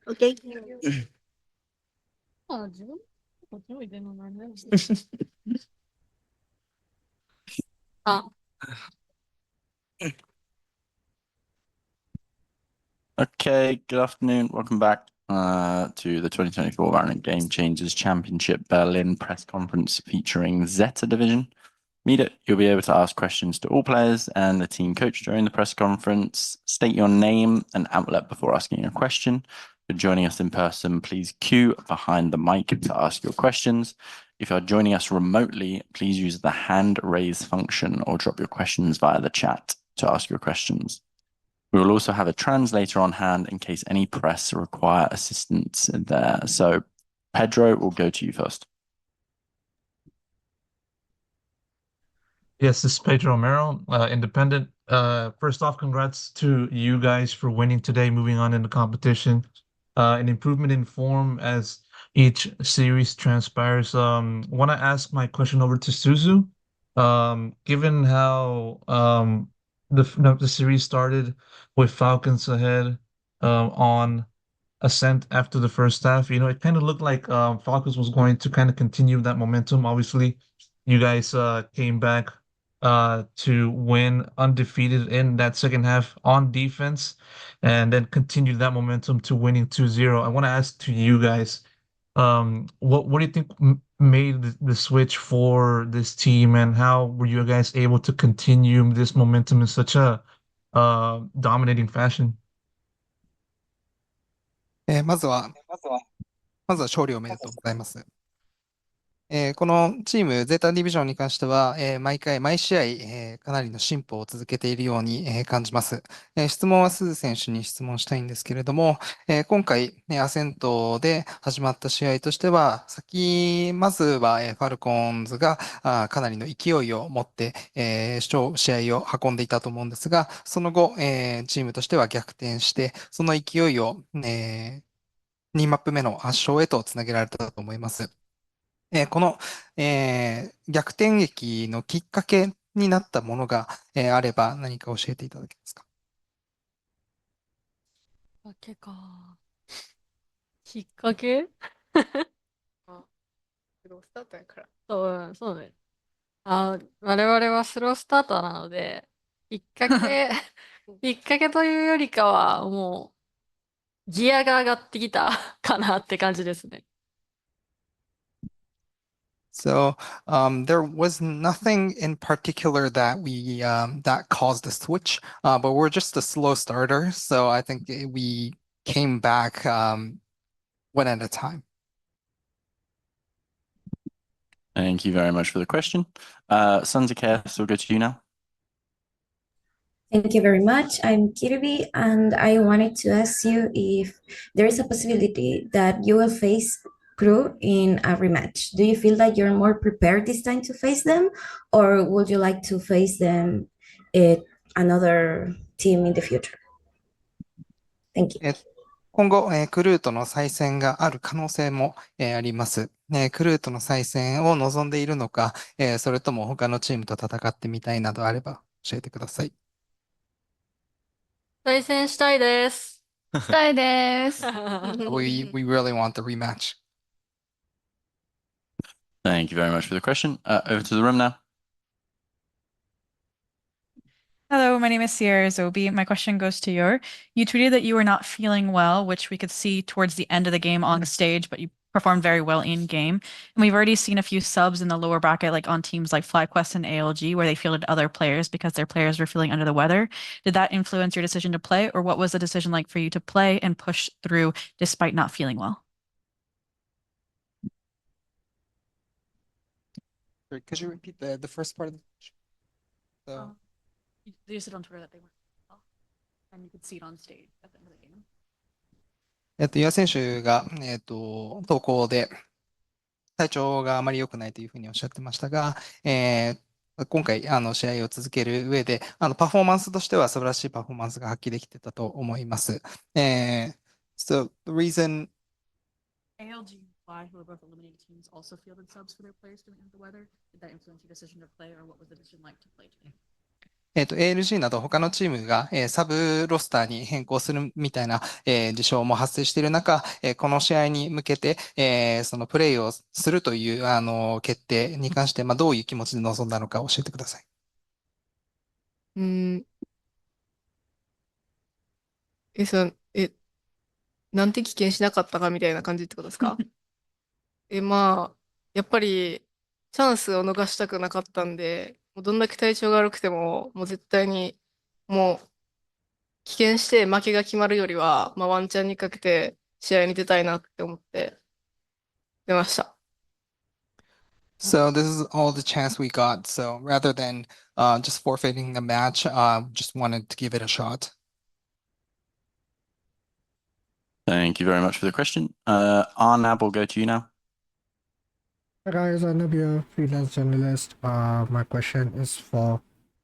Okay. あ、自分こっちおいでんのなんだよ。あ、Okay, good afternoon. Welcome back to the 2024 Valorant Game Changers Championship Berlin press conference featuring Zeta Division. Meet it. You'll be able to ask questions to all players and the team coach during the press conference. State your name and outlet before asking a question. If you're joining us in person, please queue behind the mic to ask your questions. If you're joining us remotely, please use the hand raise function or drop your questions via the chat to ask your questions. We will also have a translator on hand in case any press require assistance there. So, Pedro, we'll go to you first. Yes, this is Pedro Romero, independent. First off, congrats to you guys for winning today, moving on in the competition. An improvement in form as each series transpires. Want to ask my question over to Suzu. Given how the series started with Falcons ahead on ascent after the first half, it kind of looked like Falcons was going to kind of continue that momentum. Obviously, you guys came back to win undefeated in that second half on defense and then continued that momentum to winning 2-0. I want to ask to you guys, what do you think made the switch for this team, and how were you guys able to continue this momentum in such a dominating fashion? まずは勝利おめでとうございます。このチーム、ゼータディビジョンに関しては、毎試合、かなりの進歩を続けているように、感じます。質問は鈴選手に質問したいんですけれども、今回、アセントで始まった試合としては、まずは、ファルコンズがかなりの勢いを持って、試合を運んでいたと思うんですが、その後、チームとしては逆転して、その勢いを、2マップ目の圧勝へとつなげられたと思います。この、逆転劇のきっかけになったものが、あれば何か教えていただけますか？だけか。きっかけあ、スロースタートやから。そうね。我々はスロースターターなので、きっかけ、きっかけというよりかは、もう、ギアが上がってきたかなって感じですね。So there was nothing in particular that that caused a switch, but we're just a slow starter. So I think we came back one at a time. Thank you very much for the question. Sons of Chaos, we'll go to you now. Thank you very much. I'm Kirby, and I wanted to ask you if there is a possibility that you will face Crew in a rematch. Do you feel that you're more prepared this time to face them, or would you like to face them at another team in the future? Thank you. 今後、クルーとの再戦がある可能性も、あります。クルーとの再戦を望んでいるのか、それとも他のチームと戦ってみたいなどあれば教えてください。対戦したいです。したいです。We really want the rematch. Thank you very much for the question. Over to the room now. Hello, my name is Sierra Zobi. My question goes to you. You tweeted that you were not feeling well, which we could see towards the end of the game on stage, but you performed very well in game. And we've already seen a few subs in the lower bracket, like on teams like FlyQuest and ALG, where they fielded other players because their players were feeling under the weather. Did that influence your decision to play, or what was the decision like for you to play and push through despite not feeling well? Could you repeat the first part of the question? So, They said on Twitter that they weren't well, and you could see it on stage at the end of the game. 岩選手が、投稿で体調があまり良くないというふうにおっしゃってましたが、今回、試合を続ける上で、パフォーマンスとしては素晴らしいパフォーマンスが発揮できてたと思います。So the reason ALG and Fly, who were both eliminated teams, also fielded subs for their players during the weather. Did that influence your decision to play, or what was the decision like to play today? ALG など他のチームが、サブロスターに変更するみたいな、事象も発生している中、この試合に向けて、そのプレイをするという決定に関して、どういう気持ちで臨んだのか教えてください。なんて棄権しなかったかみたいな感じってことですか？まあ、やっぱり、チャンスを逃したくなかったんで、もうどんだけ体調が悪くても、もう絶対に、もう、棄権して負けが決まるよりは、ワンチャンにかけて試合に出たいなって思って出ました。So this is all the chance we got. So rather than just forfeiting the match, just wanted to give it a shot. Thank you very much for the question. Arnab, we'll go to you now. Hi guys, Arnab here, freelance journalist. My question is for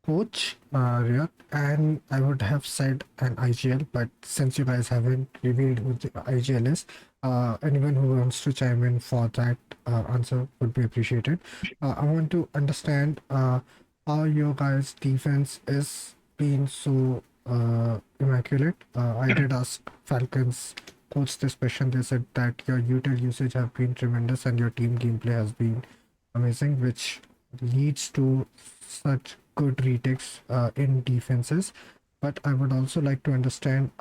Coach Riyad, and I would have said an IGL, but since you guys haven't revealed who the IGL is, anyone who wants to chime in for that answer would be appreciated. I want to understand how your guys' defense is being so immaculate. I did ask Falcons coach this question. They said that your util usage have been tremendous and your team gameplay has been amazing, which leads to such good retakes in defenses. But I would also like to understand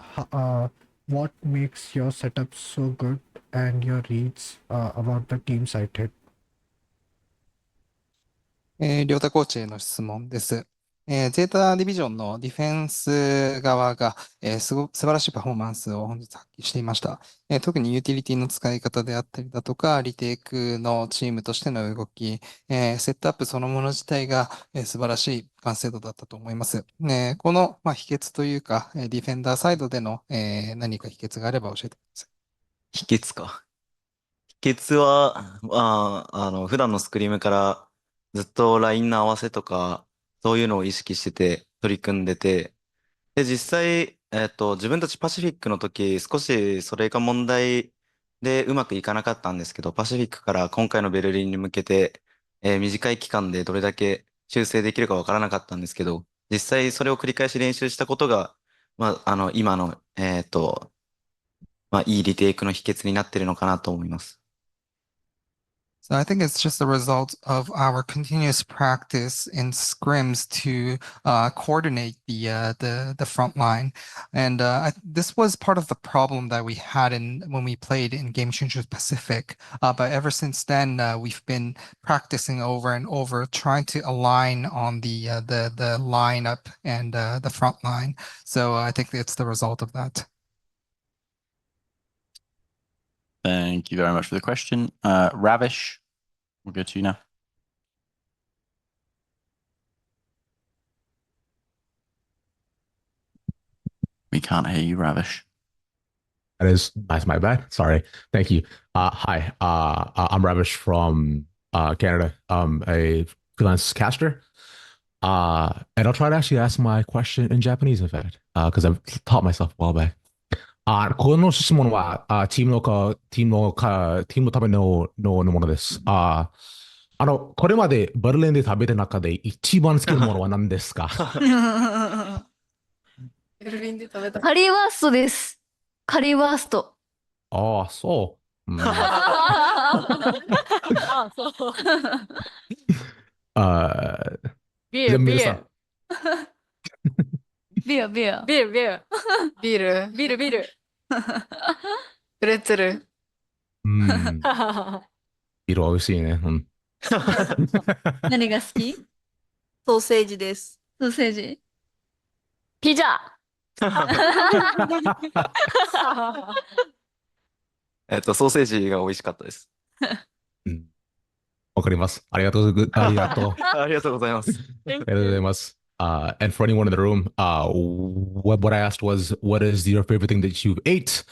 what makes your setup so good and your reads about the team side hit. りょうたコーチへの質問です。ゼータディビジョンのディフェンス側が、素晴らしいパフォーマンスを本日発揮していました。特にユーティリティの使い方であったりだとか、リテイクのチームとしての動き、セットアップそのもの自体が、素晴らしい完成度だったと思います。この、秘訣というか、ディフェンダーサイドでの、何か秘訣があれば教えてください。秘訣か。秘訣は、普段のスクリームからずっとラインの合わせとか、そういうのを意識してて、取り組んでて、で、実際、自分たちパシフィックの時、少しそれが問題でうまくいかなかったんですけど、パシフィックから今回のベルリンに向けて、短い期間でどれだけ修正できるかわからなかったんですけど、実際それを繰り返し練習したことが、今の、いいリテイクの秘訣になってるのかなと思います。So I think it's just a result of our continuous practice in scrims to coordinate the front line, and this was part of the problem that we had when we played in Game Changers Pacific. But ever since then, we've been practicing over and over, trying to align on the lineup and the front line. So I think it's the result of that. Thank you very much for the question. Ravish, we'll go to you now. We can't hear you, Ravish. That's my bad. Sorry. Thank you. Hi. I'm Ravish from Canada. I'm a freelance caster. And I'll try to actually ask my question in Japanese, in fact, because I've taught myself a while back. この質問は、チームのためのものです。これまでバルレンで食べた中で一番好きなものは何ですか？ベルリンで食べた。カリーワーストです。カリーワースト。ああ、そう。ああ、そう。ビール、ビール。ビール、ビール。ビール、ビール。ビール、ビール、ビール。プレッツェル。ビールは美味しいね。何が好き？ソーセージです。ソーセージ。ピザ。ソーセージが美味しかったです。わかります。ありがとう。ありがとうございます。ありがとうございます。And for anyone in the room, what I asked was, what is your favorite thing that you've ate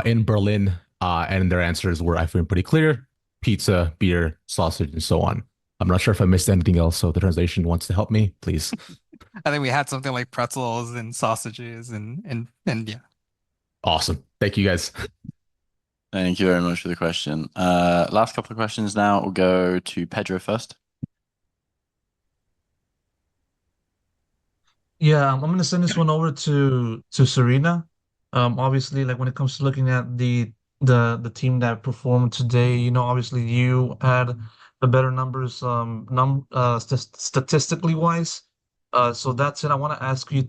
in Berlin? And their answers were, I think, pretty clear: pizza, beer, sausage, and so on. I'm not sure if I missed anything else, so the translation wants to help me, please. I think we had something like pretzels and sausages and yeah. Awesome. Thank you, guys. Thank you very much for the question. Last couple of questions now. We'll go to Pedro first. Yeah, I'm gonna send this one over to Serena. Obviously, like when it comes to looking at the team that performed today, obviously you had the better numbers, statistically wise. So that's it. I want to ask you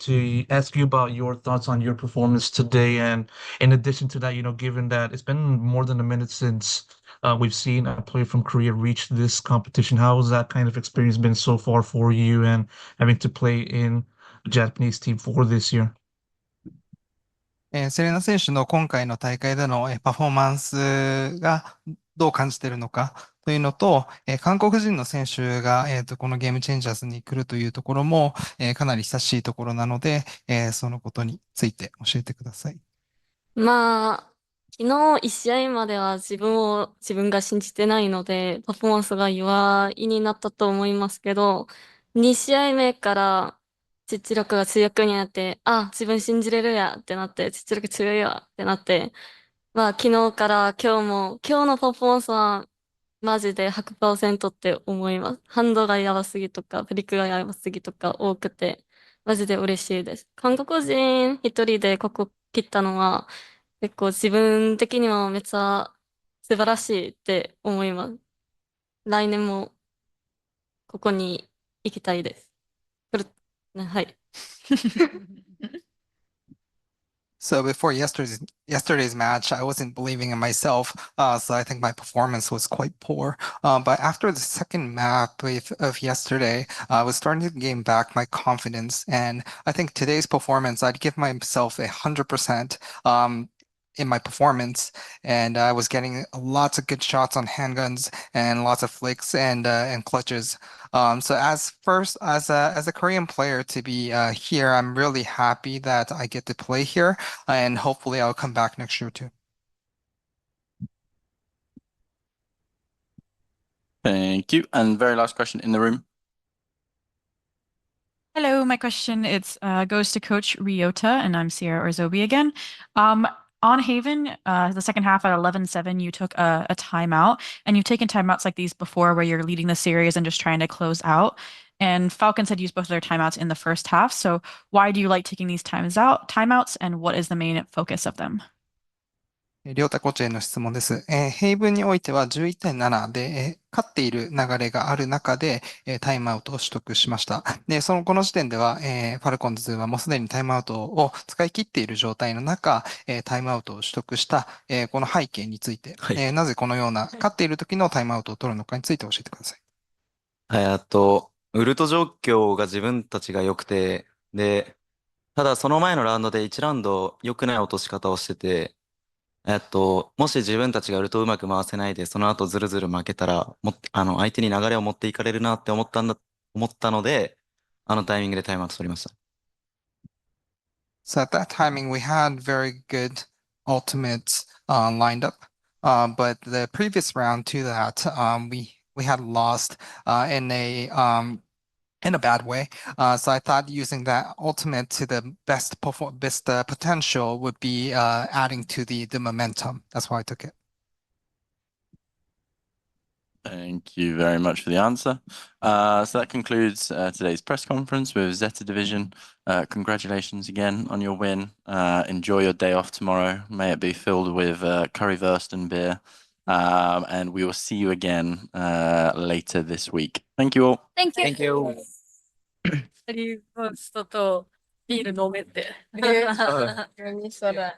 about your thoughts on your performance today, and in addition to that, given that it's been more than a minute since we've seen a player from Korea reach this competition, how has that kind of experience been so far for you, and having to play in Japanese team for this year? セレナ選手の今回の大会でのパフォーマンスがどう感じているのかというのと、韓国人の選手が、このゲームチェンジャーズに来るというところも、かなり親しいところなので、そのことについて教えてください。まあ、昨日1試合までは自分が信じてないので、パフォーマンスが弱いになったと思いますけど、2試合目から実力が強くになって、自分信じれるやってなって、実力強いわってなって、昨日から今日のパフォーマンスはマジで100%って思います。ハンドがやばすぎとか、フリックがやばすぎとか多くて、マジで嬉しいです。韓国人一人でここ切ったのは、結構自分的にはめっちゃ素晴らしいって思います。来年もここに行きたいです。はい。So before yesterday's match, I wasn't believing in myself, so I think my performance was quite poor. But after the second map of yesterday, I was starting to gain back my confidence, and I think today's performance, I'd give myself 100% in my performance, and I was getting lots of good shots on handguns and lots of flicks and clutches. So as a Korean player to be here, I'm really happy that I get to play here, and hopefully I'll come back next year too. Thank you. And very last question in the room. Hello, my question goes to Coach Ryota, and I'm Sierra Orzobi again. On Haven, the second half at 11-7, you took a timeout, and you've taken timeouts like these before where you're leading the series and just trying to close out. And Falcons had used both of their timeouts in the first half. So why do you like taking these timeouts, and what is the main focus of them? りょうたコーチへの質問です。ヘイブンにおいては11対7で、勝っている流れがある中で、タイムアウトを取得しました。で、この時点では、ファルコンズはもうすでにタイムアウトを使い切っている状態の中、タイムアウトを取得した、この背景について、なぜこのような勝っている時のタイムアウトを取るのかについて教えてください。はい、ウルト状況が自分たちが良くて、で、ただその前のラウンドで1ラウンド良くない落とし方をしてて、もし自分たちがウルトうまく回せないで、その後ずるずる負けたら、相手に流れを持っていかれるなって思ったので、あのタイミングでタイムアウト取りました。So at that timing, we had very good ultimates lined up, but the previous round to that, we had lost in a bad way. So I thought using that ultimate to the best potential would be adding to the momentum. That's why I took it. Thank you very much for the answer. So that concludes today's press conference with Zeta Division. Congratulations again on your win. Enjoy your day off tomorrow. May it be filled with currywurst and beer. And we will see you again later this week. Thank you all. Thank you. Thank you. カリーバーストとビール飲めて。何それ。